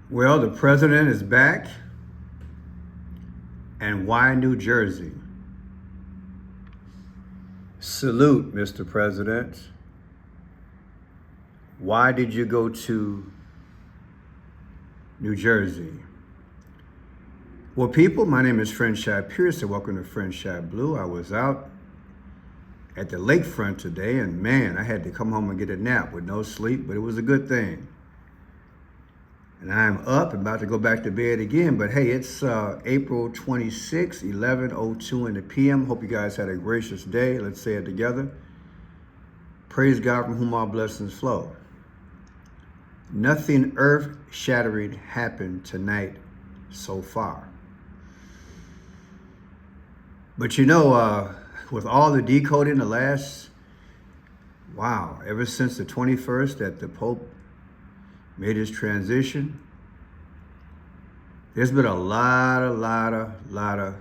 Well, the president is back. And why New Jersey? Salute, Mr. President. Why did you go to New Jersey? Well, people, my name is Friendship Pierce, and welcome to Friendship Blue. I was out at the lakefront today, and man, I had to come home and get a nap with no sleep, but it was a good thing. And I'm up and about to go back to bed again, but hey, it's April 26, 11:02 in the PM. Hope you guys had a gracious day. Let's say it together. Praise God from whom all blessings flow. Nothing earth-shattering happened tonight so far. But you know, with all the decoding the last, ever since the 21st that the Pope made his transition, there's been a lot of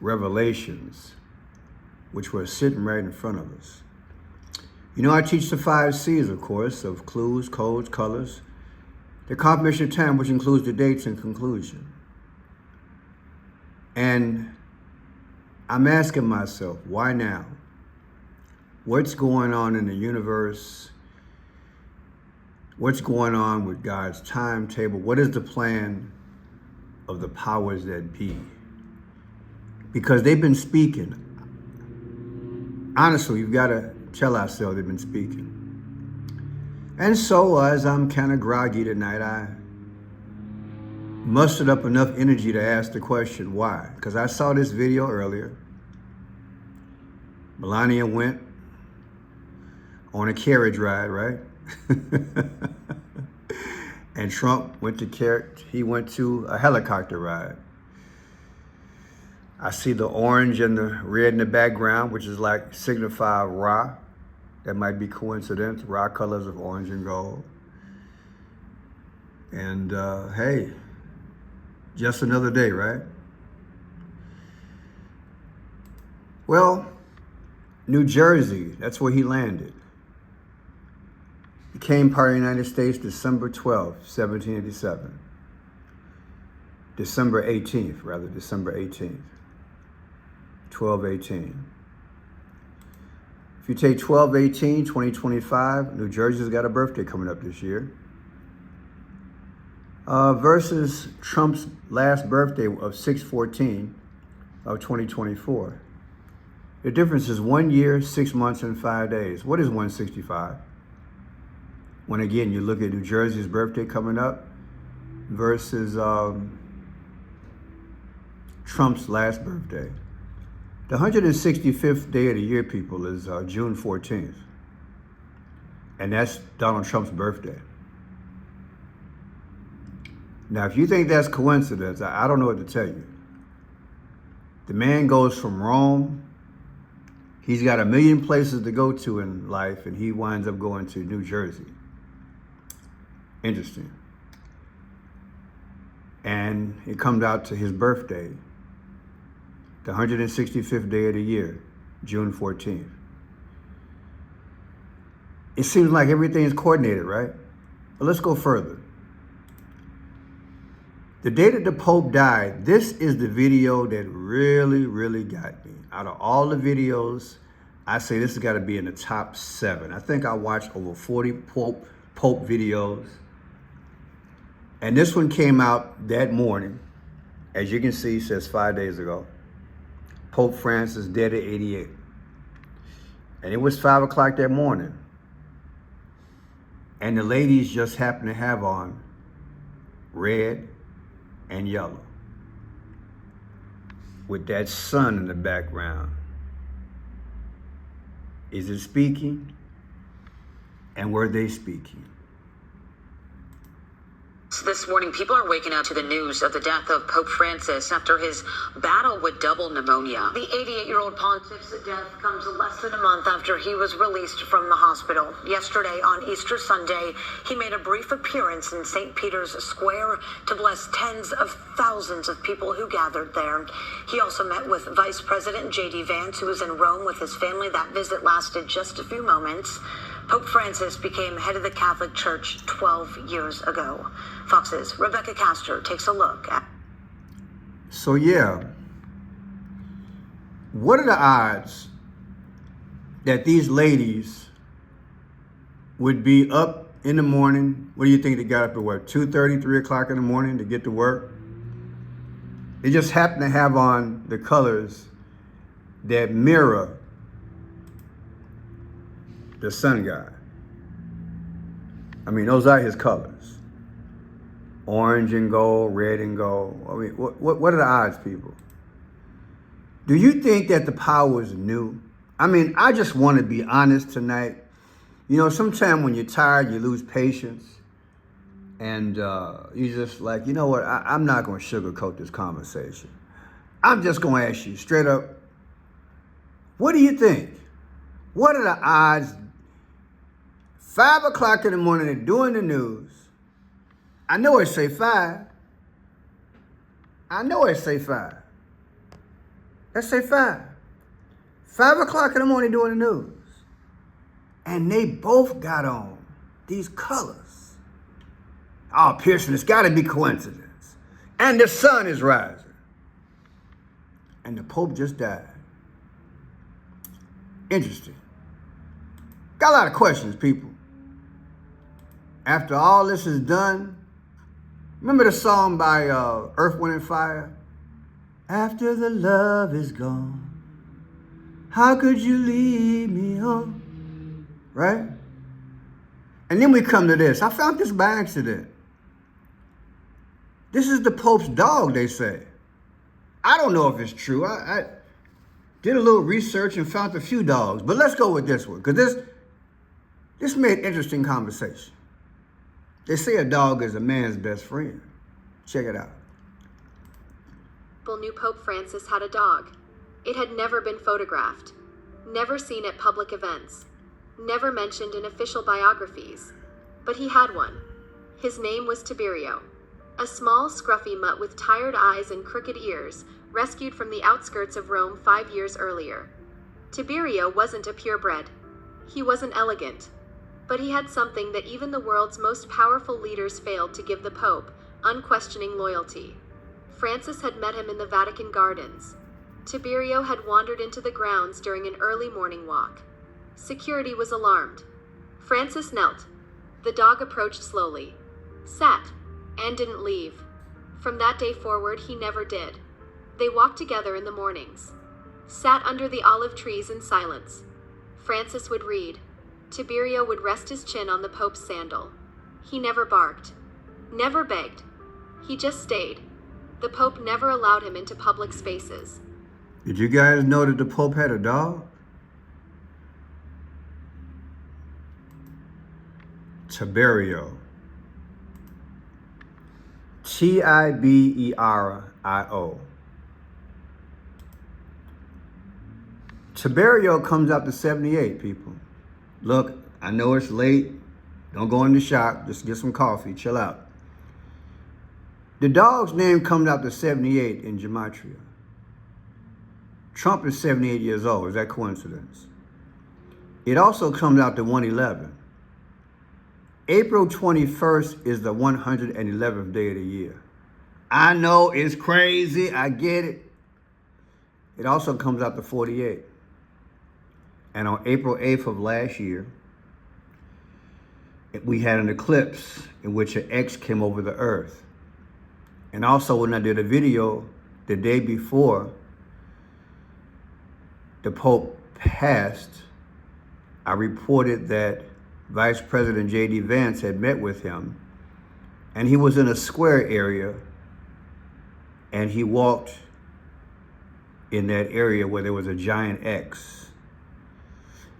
revelations which were sitting right in front of us. You know, I teach the 5 C's, of course, of clues, codes, colors, the confirmation of time, which includes the dates and conclusion. And I'm asking myself, why now? What's going on in the universe? What's going on with God's timetable? What is the plan of the powers that be? Because they've been speaking. Honestly, we've got to tell ourselves they've been speaking. And so, as I'm kind of groggy tonight, I mustered up enough energy to ask the question, why? Because I saw this video earlier. Melania went on a carriage ride, right? And Trump went to a helicopter ride. I see the orange and the red in the background, which is like signify Ra. That might be coincidence. Ra colors of orange and gold. And hey, just another day, right? Well, New Jersey, that's where he landed. He came part of the United States December 12th, 1787. December 18th, 1218. If you take 1218, 2025, New Jersey's got a birthday coming up this year. Versus Trump's last birthday of 6/14 of 2024. The difference is 1 year, 6 months, and 5 days. What is 165? When again, you look at New Jersey's birthday coming up versus Trump's last birthday. The 165th day of the year, people, is June 14th. And that's Donald Trump's birthday. Now, if you think that's coincidence, I don't know what to tell you. The man goes from Rome. He's got a million places to go to in life, and he winds up going to New Jersey. Interesting. And it comes out to his birthday, the 165th day of the year, June 14th. It seems like everything's coordinated, right? But let's go further. The day that the Pope died, this is the video that really got me. Out of all the videos, I say this has got to be in the top 7. I think I watched over 40 Pope videos. And this one came out that morning. As you can see, it says 5 days ago. Pope Francis dead at 88. And it was 5 o'clock that morning. And the ladies just happened to have on red and yellow with that sun in the background. Is it speaking? And were they speaking? This morning, people are waking up to the news of the death of Pope Francis after his battle with double pneumonia. The 88-year-old pontiff's death comes less than a month after he was released from the hospital. Yesterday, on Easter Sunday, he made a brief appearance in St. Peter's Square to bless tens of thousands of people who gathered there. He also met with Vice President J.D. Vance, who was in Rome with his family. That visit lasted just a few moments. Pope Francis became head of the Catholic Church 12 years ago. Fox's Rebecca Castor takes a look at. So yeah, what are the odds that these ladies would be up in the morning? What do you think they got up at what, 2:30, 3 o'clock in the morning to get to work? They just happen to have on the colors that mirror the sun god. I mean, those are his colors. Orange and gold, red and gold. I mean, what are the odds, people? Do you think that the power is new? I mean, I just want to be honest tonight. You know, sometimes when you're tired, you lose patience. And you're just like, you know what? I'm not going to sugarcoat this conversation. I'm just going to ask you straight up, what do you think? What are the odds? 5 o'clock in the morning, they're doing the news. I know it say 5. I know it say 5. Let's say 5. 5 o'clock in the morning doing the news. And they both got on these colors. Oh, Pearson, it's got to be coincidence. And the sun is rising. And the Pope just died. Interesting. Got a lot of questions, people. After all this is done, remember the song by Earth, Wind, and Fire? After the love is gone, how could you leave me on? Right? And then we come to this. I found this by accident. This is the Pope's dog, they say. I don't know if it's true. I did a little research and found a few dogs. But let's go with this one, because this made interesting conversation. They say a dog is a man's best friend. Check it out. Knew Pope Francis had a dog. It had never been photographed, never seen at public events, never mentioned in official biographies. But he had one. His name was Tiberio, a small, scruffy mutt with tired eyes and crooked ears, rescued from the outskirts of Rome 5 years earlier. Tiberio wasn't a purebred. He wasn't elegant. But he had something that even the world's most powerful leaders failed to give the Pope: unquestioning loyalty. Francis had met him in the Vatican gardens. Tiberio had wandered into the grounds during an early morning walk. Security was alarmed. Francis knelt. The dog approached slowly, sat, and didn't leave. From that day forward, he never did. They walked together in the mornings, sat under the olive trees in silence. Francis would read. Tiberio would rest his chin on the Pope's sandal. He never barked, never begged. He just stayed. The Pope never allowed him into public spaces. Did you guys know that the Pope had a dog? Tiberio. Tiberio. Tiberio comes out to 78, people. Look, I know it's late. Don't go in the shop. Just get some coffee. Chill out. The dog's name comes out to 78 in gematria. Trump is 78 years old. Is that coincidence? It also comes out to 111. April 21st is the 111th day of the year. I know it's crazy. I get it. It also comes out to 48. And on April 8th of last year, we had an eclipse in which an X came over the earth. And also when I did a video the day before the Pope passed, I reported that Vice President J.D. Vance had met with him, and he was in a square area, and he walked in that area where there was a giant X.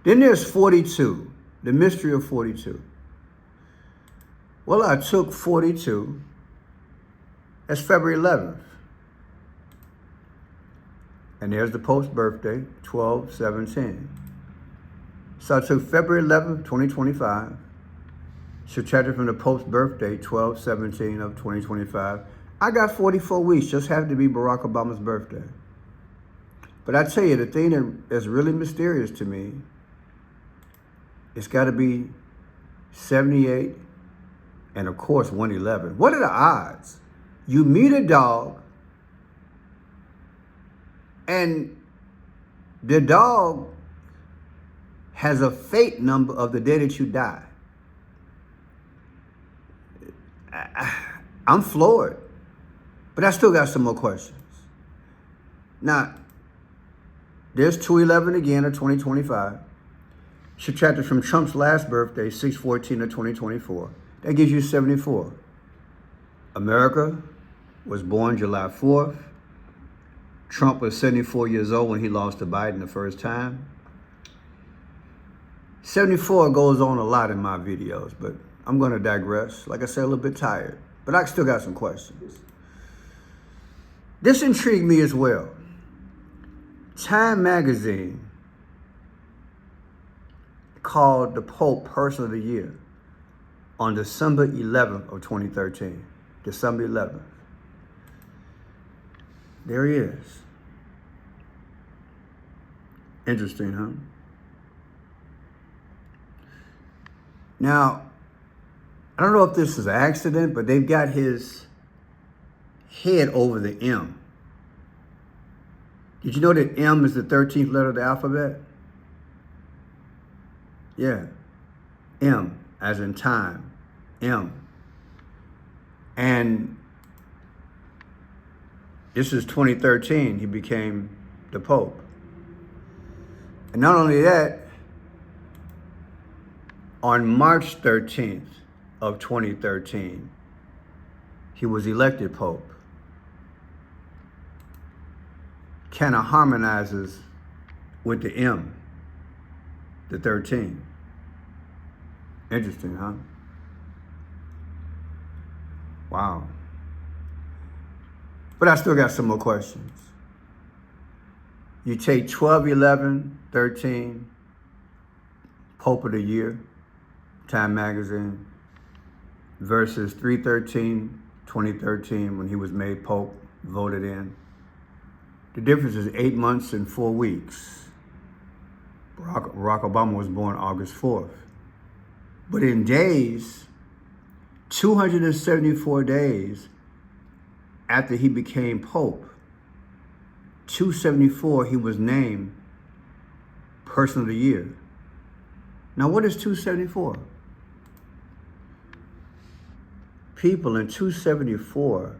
Then there's 42, the mystery of 42. Well, I took 42. That's February 11th. And there's the Pope's birthday, 12/17. So I took February 11th, 2025, subtracted from the Pope's birthday, 12/17 of 2025. I got 44 weeks, just happened to be Barack Obama's birthday. But I tell you, the thing that's really mysterious to me It's got to be 78 and, of course, 111. What are the odds? You meet a dog and the dog has a fate number of the day that you die. I'm floored, but I still got some more questions. Now, there's 211 again of 2025. Subtracted from Trump's last birthday, 6/14 of 2024. That gives you 74. America was born July 4th. Trump was 74 years old when he lost to Biden the first time. 74 goes on a lot in my videos, but I'm going to digress. Like I said, a little bit tired, but I still got some questions. This intrigued me as well. Time magazine called the Pope Person of the Year on December 11th of 2013. December 11th. There he is. Interesting, huh? Now, I don't know if this is an accident, but they've got his head over the M. Did you know that M is the 13th letter of the alphabet? Yeah. M, as in time. M. And this is 2013, he became the Pope. And not only that, on March 13th of 2013, he was elected Pope. Kind of harmonizes with the M, the 13. Interesting, huh? Wow. But I still got some more questions. You take 12, 11, 13, Pope of the Year, Time Magazine, versus 3/13, 2013, when he was made Pope, voted in. The difference is 8 months and 4 weeks. Barack Obama was born August 4th. But in days, 274 days after he became Pope, 274, he was named Person of the Year. Now, what is 274? People, in 274,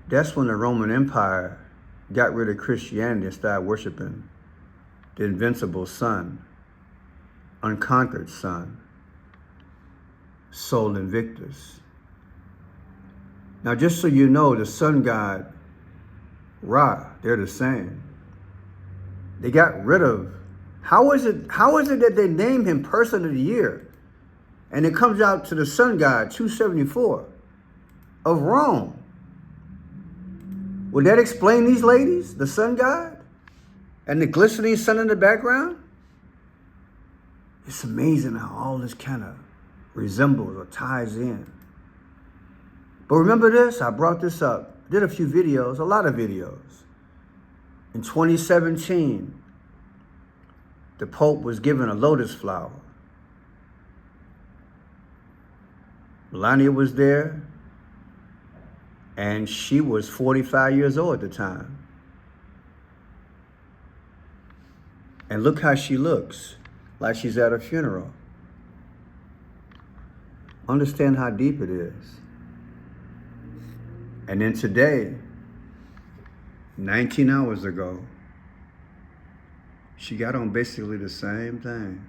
that's when the Roman Empire got rid of Christianity and started worshiping the invincible sun, unconquered sun, Sol Invictus. Now, just so you know, the sun god, Ra, they're the same. They got rid of, how is it that they named him Person of the Year? And it comes out to the sun god, 274, of Rome. Would that explain these ladies, the sun god? And the glistening sun in the background? It's amazing how all this kind of resembles or ties in. But remember this, I brought this up, did a few videos, a lot of videos. In 2017, the Pope was given a lotus flower. Melania was there, and she was 45 years old at the time. And look how she looks, like she's at a funeral. Understand how deep it is. And then today, 19 hours ago, she got on basically the same thing.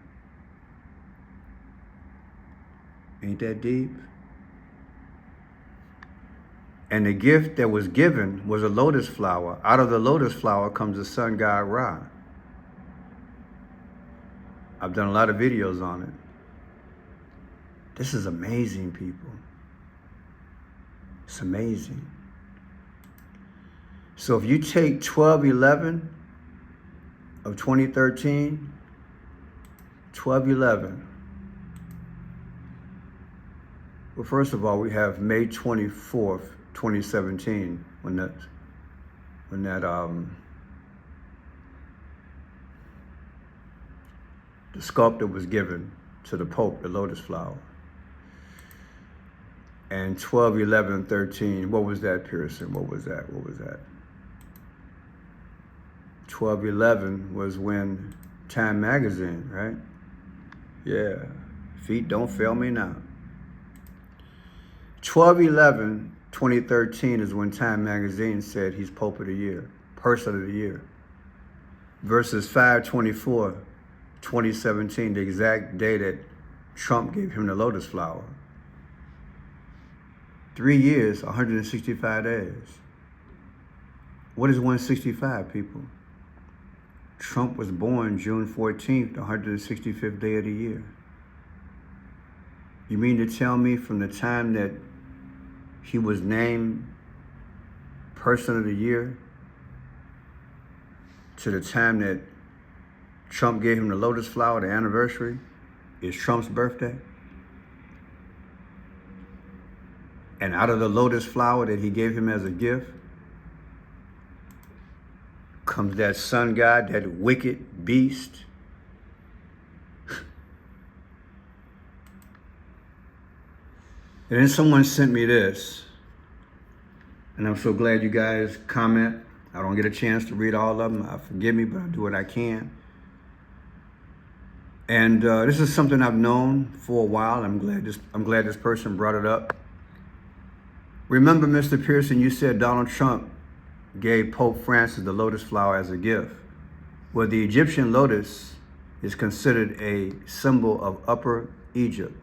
Ain't that deep? And the gift that was given was a lotus flower. Out of the lotus flower comes the sun god Ra. I've done a lot of videos on it. This is amazing, people. It's amazing. So if you take 12/11 of 2013, 12/11. Well, first of all, we have May 24th, 2017, when that the sculptor was given to the Pope, the lotus flower. And 12/11/13, what was that, Pearson? What was that? 12/11 was when Time magazine, right? Yeah, feet don't fail me now. 12/11/2013 is when Time magazine said he's Pope of the Year, Person of the Year. Versus 5/24/2017, the exact day that Trump gave him the lotus flower. 3 years, 165 days. What is 165, people? Trump was born June 14th, the 165th day of the year. You mean to tell me from the time that he was named Person of the Year to the time that Trump gave him the lotus flower, the anniversary, is Trump's birthday? And out of the lotus flower that he gave him as a gift comes that sun god, that wicked beast. And then someone sent me this, and I'm so glad you guys comment. I don't get a chance to read all of them. Forgive me, but I do what I can. And this is something I've known for a while. I'm glad this person brought it up. Remember, Mr. Pearson, you said Donald Trump gave Pope Francis the lotus flower as a gift. Well, the Egyptian lotus is considered a symbol of Upper Egypt,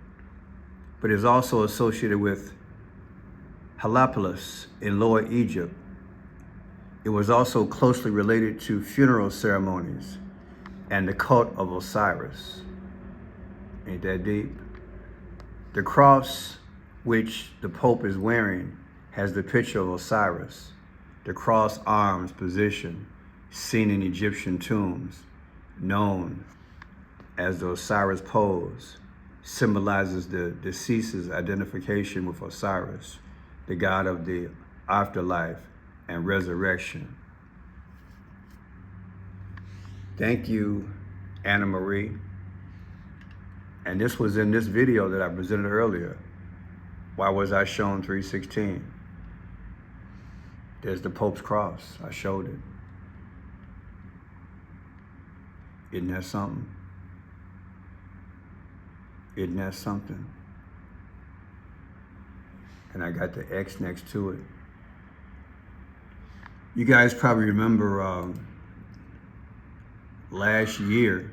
but is also associated with Heliopolis in Lower Egypt. It was also closely related to funeral ceremonies and the cult of Osiris. Ain't that deep? The cross which the Pope is wearing has the picture of Osiris. The cross arms position seen in Egyptian tombs, known as the Osiris pose, symbolizes the deceased's identification with Osiris, the god of the afterlife and resurrection. Thank you, Anna Marie. And this was in this video that I presented earlier. Why was I shown 316? There's the Pope's cross. I showed it. Isn't that something? Isn't that something? And I got the X next to it. You guys probably remember last year,